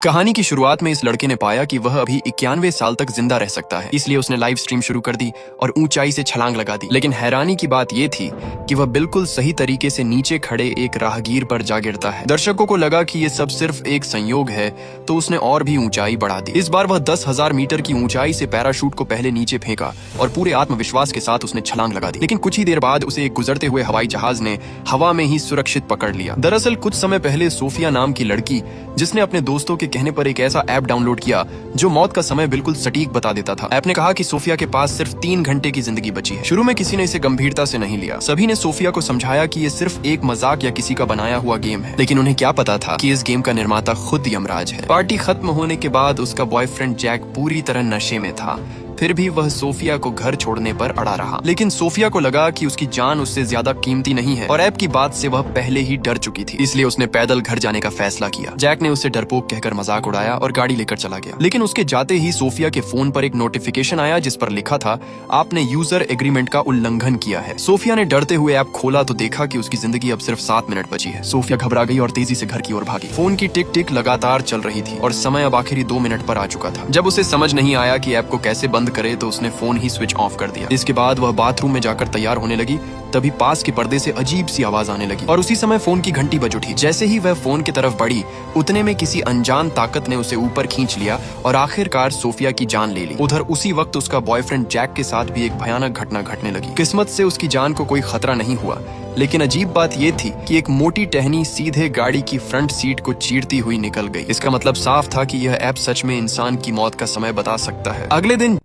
कहानी की शुरुआत में इस लड़के ने पाया कि वह अभी 91 साल तक जिंदा रह सकता है, इसलिए उसने लाइव स्ट्रीम शुरू कर दी और ऊंचाई से छलांग लगा दी। लेकिन हैरानी की बात यह थी कि वह बिल्कुल सही तरीके से नीचे खड़े एक राहगीर पर जा गिरता है। दर्शकों को लगा कि यह सब सिर्फ एक संयोग है, तो उसने और भी ऊंचाई बढ़ा दी। इस बार वह 10,000 मीटर की ऊंचाई से पैराशूट को पहले नीचे फेंका और पूरे आत्मविश्वास के साथ उसने छलांग लगा दी। लेकिन कुछ ही देर बाद उसे एक गुजरते हुए हवाई जहाज ने हवा में ही सुरक्षित पकड़ लिया। दरअसल कुछ समय पहले सोफिया नाम की लड़की, जिसने अपने दोस्तों के कहने पर एक ऐसा ऐप डाउनलोड किया जो मौत का समय बिल्कुल सटीक बता देता था। ऐप ने कहा कि सोफिया के पास सिर्फ 3 घंटे की जिंदगी बची है। शुरू में किसी ने इसे गंभीरता से नहीं लिया। सभी ने सोफिया को समझाया कि ये सिर्फ एक मजाक या किसी का बनाया हुआ गेम है, लेकिन उन्हें क्या पता था कि इस गेम का निर्माता खुद यमराज है। पार्टी खत्म होने के बाद उसका बॉयफ्रेंड जैक पूरी तरह नशे में था, फिर भी वह सोफिया को घर छोड़ने पर अड़ा रहा। लेकिन सोफिया को लगा कि उसकी जान उससे ज्यादा कीमती नहीं है और ऐप की बात से वह पहले ही डर चुकी थी, इसलिए उसने पैदल घर जाने का फैसला किया। जैक ने उसे डरपोक कहकर मजाक उड़ाया और गाड़ी लेकर चला गया। लेकिन उसके जाते ही सोफिया के फोन पर एक नोटिफिकेशन आया जिस पर लिखा था, आपने यूजर एग्रीमेंट का उल्लंघन किया है। सोफिया ने डरते हुए ऐप खोला तो देखा कि उसकी जिंदगी अब सिर्फ 7 मिनट बची है। सोफिया घबरा गई और तेजी से घर की ओर भागी। फोन की टिक टिक लगातार चल रही थी और समय अब आखिरी 2 मिनट पर आ चुका था। जब उसे समझ नहीं आया कि ऐप को कैसे बंद करे तो उसने फोन ही स्विच ऑफ कर दिया। इसके बाद वह बाथरूम में जाकर तैयार होने लगी, तभी पास के पर्दे से अजीब सी आवाज आने लगी और उसी समय फोन की घंटी बज उठी। जैसे ही वह फोन की तरफ बढ़ी, उतने में किसी अनजान ताकत ने उसे ऊपर खींच लिया और आखिरकार सोफिया की जान ले ली। उधर उसी वक्त उसका बॉयफ्रेंड जैक के साथ भी एक भयानक घटना घटने लगी। किस्मत से उसकी जान को कोई खतरा नहीं हुआ, लेकिन अजीब बात यह थी कि एक मोटी टहनी सीधे गाड़ी की फ्रंट सीट को चीरती हुई निकल गई। इसका मतलब साफ था कि यह ऐप सच में इंसान की मौत का समय बता सकता है। अगले दिन